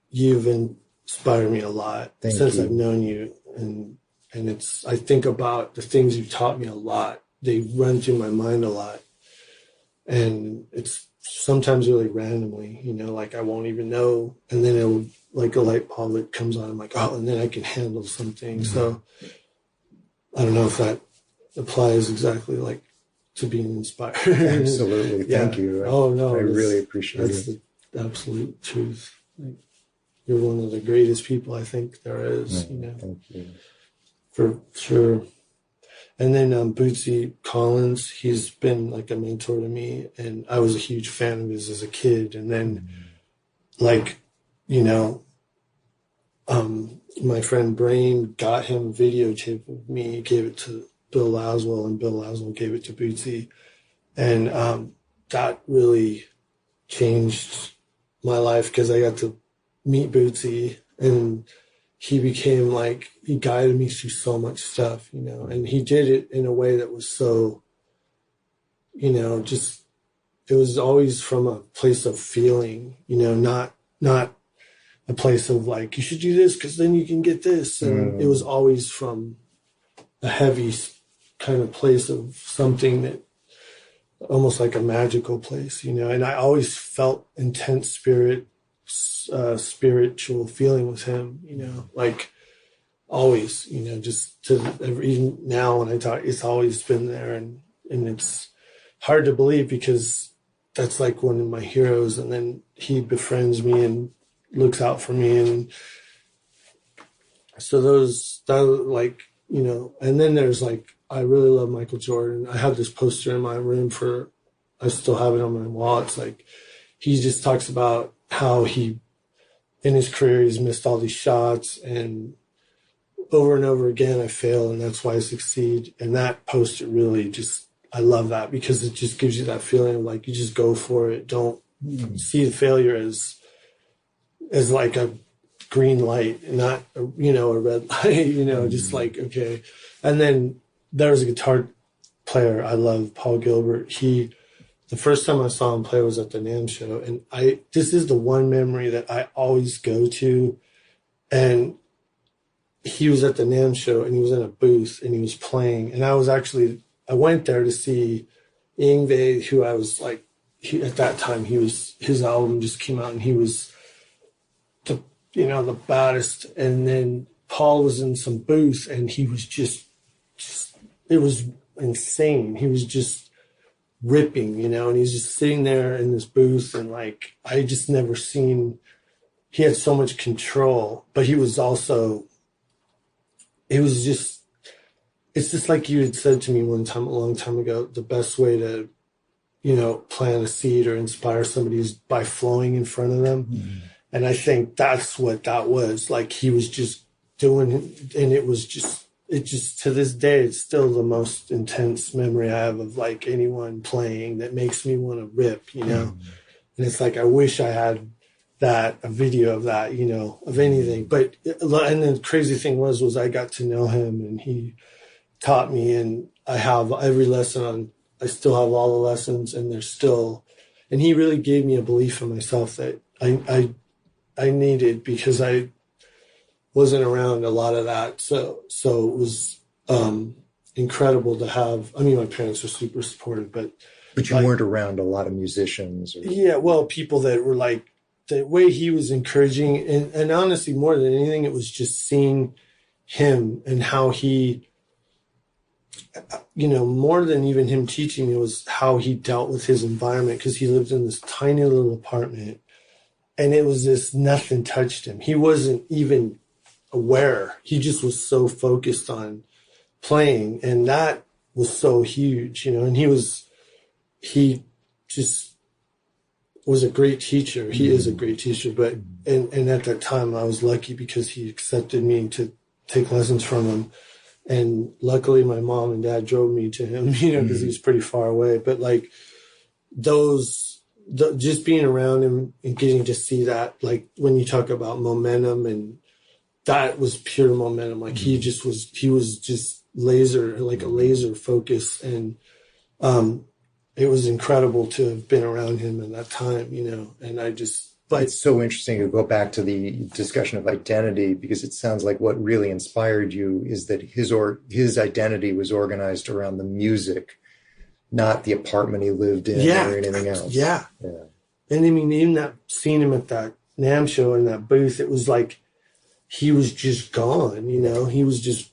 [SPEAKER 2] you've inspired me a lot since I've known you. And I think about the things you've taught me a lot. They run through my mind a lot. And it's sometimes really randomly, you know, like I won't even know. And then it'll, like a light bulb that comes on, I'm like, oh, and then I can handle something. Mm-hmm. So I don't know if that applies exactly like to being inspired.
[SPEAKER 1] Absolutely. Thank you.
[SPEAKER 2] Oh, no.
[SPEAKER 1] I really appreciate it.
[SPEAKER 2] That's the absolute truth. Like, you're one of the greatest people I think there is, you know.
[SPEAKER 1] Thank you.
[SPEAKER 2] For sure. And then Bootsy Collins, he's been like a mentor to me, and I was a huge fan of his as a kid. And then, like, you know, my friend Brain got him a videotape of me, gave it to Bill Laswell, and Bill Laswell gave it to Bootsy. And that really changed my life because I got to meet Bootsy, and he became like, he guided me through so much stuff, you know, and he did it in a way that was so, you know, just, it was always from a place of feeling, you know, not a place of like, you should do this because then you can get this. And it was always from a heavy kind of place of something that almost like a magical place, you know, and I always felt intense spiritual feeling with him, you know, like always, you know, just to even now when I talk, it's always been there. And it's hard to believe because that's like one of my heroes. And then he befriends me and looks out for me. And so that like, you know, and then there's like, I really love Michael Jordan. I have this poster in my room I still have it on my wall. It's like, he just talks about how he, in his career, he's missed all these shots, and over again, I fail, and that's why I succeed. And that poster really just, I love that because it just gives you that feeling of like, you just go for it. Don't see the failure as like a green light and not, you know, a red light, you know, just like, okay. And then there was a guitar player I love, Paul Gilbert. The first time I saw him play was at the NAMM show. And this is the one memory that I always go to. And he was at the NAMM show and he was in a booth and he was playing. And I went there to see Yngwie, who I was like, at that time, his album just came out and he was the baddest. And then Paul was in some booth and he was just it was insane. He was just ripping, you know, and he's just sitting there in this booth, and like, I just never seen, he had so much control, but he was also, it's just like you had said to me one time, a long time ago, the best way to, you know, plant a seed or inspire somebody is by flowing in front of them. Mm-hmm. And I think that's what that was. Like, he was just doing it, and it just to this day, it's still the most intense memory I have of like anyone playing that makes me want to rip, you know. Mm-hmm. And it's like, I wish I had a video of that, you know, of anything. But, and the crazy thing was I got to know him and he taught me, and I have every lesson I still have all the lessons, and and he really gave me a belief in myself that I needed, because I wasn't around a lot of that. So it was incredible to have. I mean, my parents were super supportive, but
[SPEAKER 1] you weren't around a lot of musicians.
[SPEAKER 2] Yeah, well, people that were like, the way he was encouraging, and honestly, more than anything, it was just seeing him and how he more than even him teaching, it was how he dealt with his environment, because he lived in this tiny little apartment, and it was just nothing touched him. He wasn't even aware. He just was so focused on playing, and that was so huge, and he just was a great teacher. He is a great teacher, but and at that time I was lucky because he accepted me to take lessons from him. And luckily my mom and dad drove me to him, because he was pretty far away. But like just being around him and getting to see that, like when you talk about momentum, and that was pure momentum. Like he was just laser, like a laser focus. And it was incredible to have been around him in that time, and but
[SPEAKER 1] it's so interesting to go back to the discussion of identity, because it sounds like what really inspired you is that his identity was organized around the music, not the apartment he lived in or anything else.
[SPEAKER 2] Yeah. And I mean, even seeing him at that NAMM show in that booth, it was like he was just gone, he was just,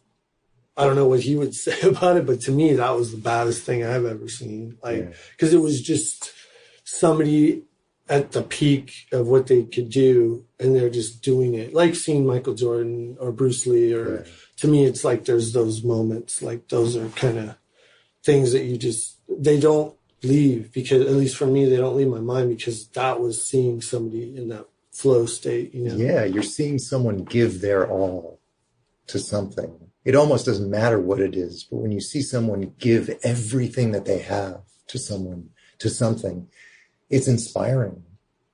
[SPEAKER 2] I don't know what he would say about it, but to me, that was the baddest thing I've ever seen. Because it was just somebody at the peak of what they could do, and they're just doing it. Like seeing Michael Jordan or Bruce Lee, or to me, it's like there's those moments, like those are kind of things that they don't leave, because at least for me, they don't leave my mind, because that was seeing somebody in that flow state,
[SPEAKER 1] Yeah, you're seeing someone give their all to something. It almost doesn't matter what it is, but when you see someone give everything that they have to something, it's inspiring.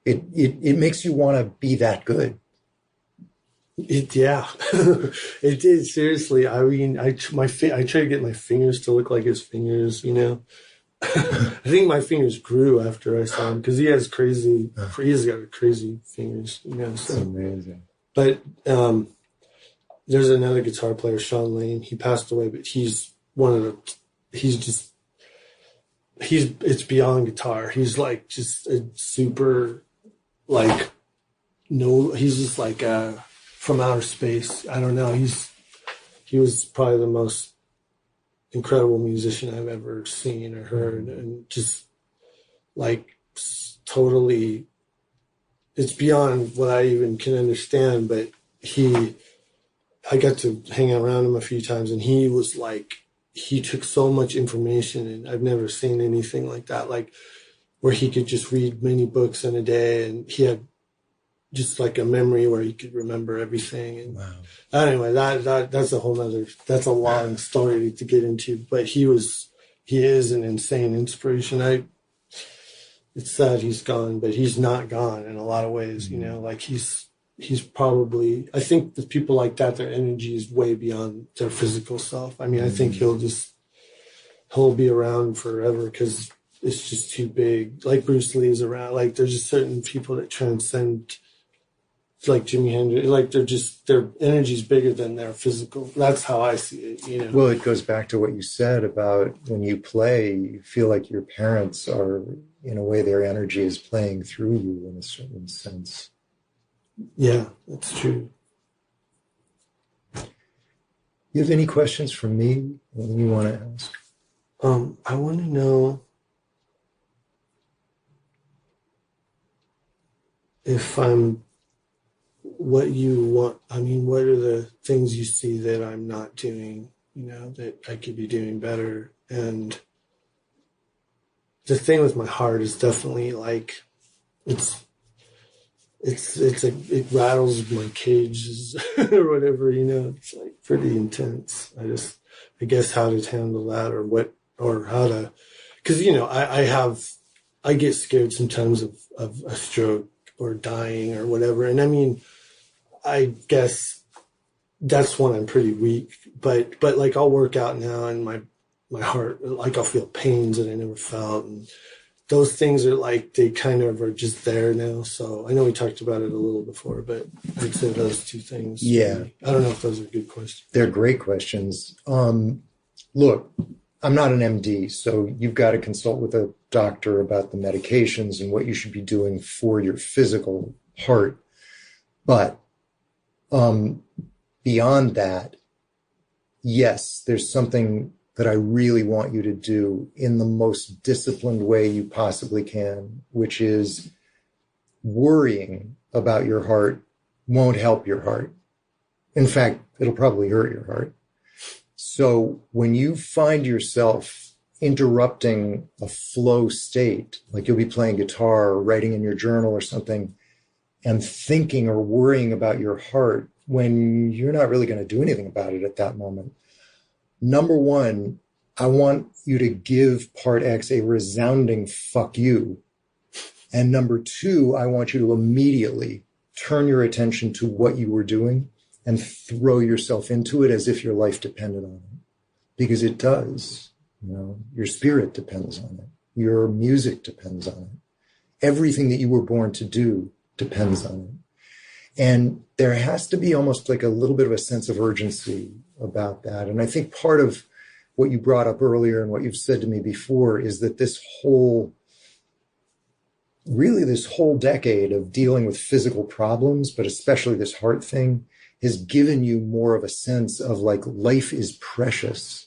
[SPEAKER 1] It makes you want to be that good.
[SPEAKER 2] It did, seriously. I mean, I try to get my fingers to look like his fingers, I think my fingers grew after I saw him, because he has got crazy fingers, So.
[SPEAKER 1] That's amazing.
[SPEAKER 2] But there's another guitar player, Shawn Lane. He passed away, but it's beyond guitar. He's like just a super, like, he's just like from outer space. I don't know. He was probably the most incredible musician I've ever seen or heard, and just like totally, it's beyond what I even can understand. But I got to hang around him a few times, and he was like, he took so much information, and I've never seen anything like that, like where he could just read many books in a day, and he had just like a memory where he could remember everything. And
[SPEAKER 1] wow.
[SPEAKER 2] Anyway, that's that's a long story to get into, but he is an insane inspiration. It's sad he's gone, but he's not gone in a lot of ways, like he's probably, I think the people like that, their energy is way beyond their physical self. I mean, I think he'll be around forever, because it's just too big. Like Bruce Lee is around. Like there's just certain people that transcend, like Jimi Hendrix. Like their energy's bigger than their physical. That's how I see it.
[SPEAKER 1] Well, it goes back to what you said about when you play, you feel like your parents are, in a way, their energy is playing through you in a certain sense.
[SPEAKER 2] Yeah, that's true.
[SPEAKER 1] You have any questions for me? Anything you want to ask?
[SPEAKER 2] I want to know if what you want. I mean, what are the things you see that I'm not doing, that I could be doing better? And the thing with my heart is definitely like, it rattles my cages or whatever, it's like pretty intense. I guess how to handle that, or how to, because, I get scared sometimes of a stroke or dying or whatever. And I mean, I guess that's when I'm pretty weak, but like I'll work out now, and my heart, like I'll feel pains that I never felt. And those things are like, they kind of are just there now. So I know we talked about it a little before, but I'd say those two things.
[SPEAKER 1] Yeah.
[SPEAKER 2] I don't know if those are good questions.
[SPEAKER 1] They're great questions. Look, I'm not an MD, so you've got to consult with a doctor about the medications and what you should be doing for your physical heart. But beyond that, yes, there's something that I really want you to do in the most disciplined way you possibly can, which is worrying about your heart won't help your heart. In fact, it'll probably hurt your heart. So when you find yourself interrupting a flow state, like you'll be playing guitar or writing in your journal or something, and thinking or worrying about your heart when you're not really going to do anything about it at that moment, number one, I want you to give part X a resounding fuck you. And number two, I want you to immediately turn your attention to what you were doing and throw yourself into it as if your life depended on it. Because it does. You know, your spirit depends on it. Your music depends on it. Everything that you were born to do depends on it. And there has to be almost like a little bit of a sense of urgency about that. And I think part of what you brought up earlier and what you've said to me before is that this whole decade of dealing with physical problems, but especially this heart thing, has given you more of a sense of like life is precious.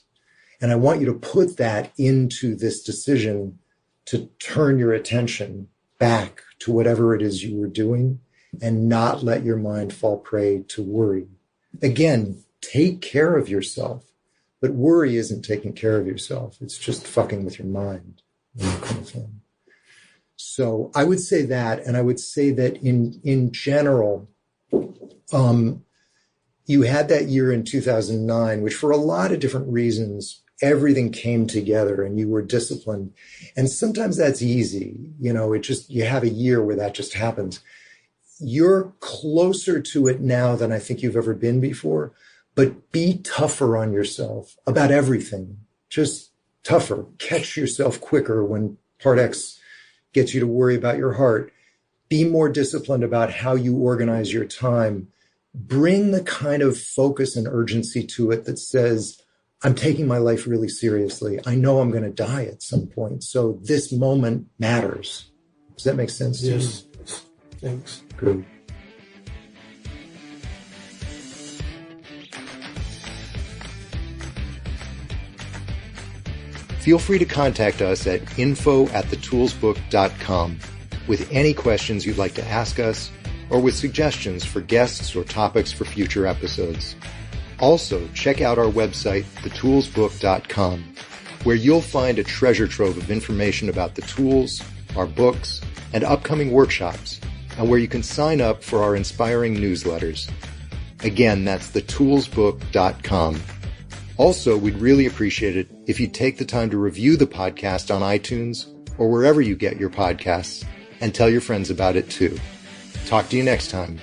[SPEAKER 1] And I want you to put that into this decision to turn your attention back to whatever it is you were doing and not let your mind fall prey to worry. Again, take care of yourself, but worry isn't taking care of yourself. It's just fucking with your mind. Kind of thing. So I would say that, and I would say that in general, you had that year in 2009, which for a lot of different reasons, everything came together and you were disciplined. And sometimes that's easy. You know, you have a year where that just happens. You're closer to it now than I think you've ever been before, but be tougher on yourself about everything. Just tougher. Catch yourself quicker when part X gets you to worry about your heart. Be more disciplined about how you organize your time. Bring the kind of focus and urgency to it that says, I'm taking my life really seriously. I know I'm going to die at some point. So this moment matters. Does that make sense to you?
[SPEAKER 2] Yes. Thanks.
[SPEAKER 1] Good. Feel free to contact us at info@thetoolsbook.com with any questions you'd like to ask us or with suggestions for guests or topics for future episodes. Also, check out our website, thetoolsbook.com, where you'll find a treasure trove of information about the tools, our books, and upcoming workshops, and where you can sign up for our inspiring newsletters. Again, that's thetoolsbook.com. Also, we'd really appreciate it if you'd take the time to review the podcast on iTunes or wherever you get your podcasts and tell your friends about it too. Talk to you next time.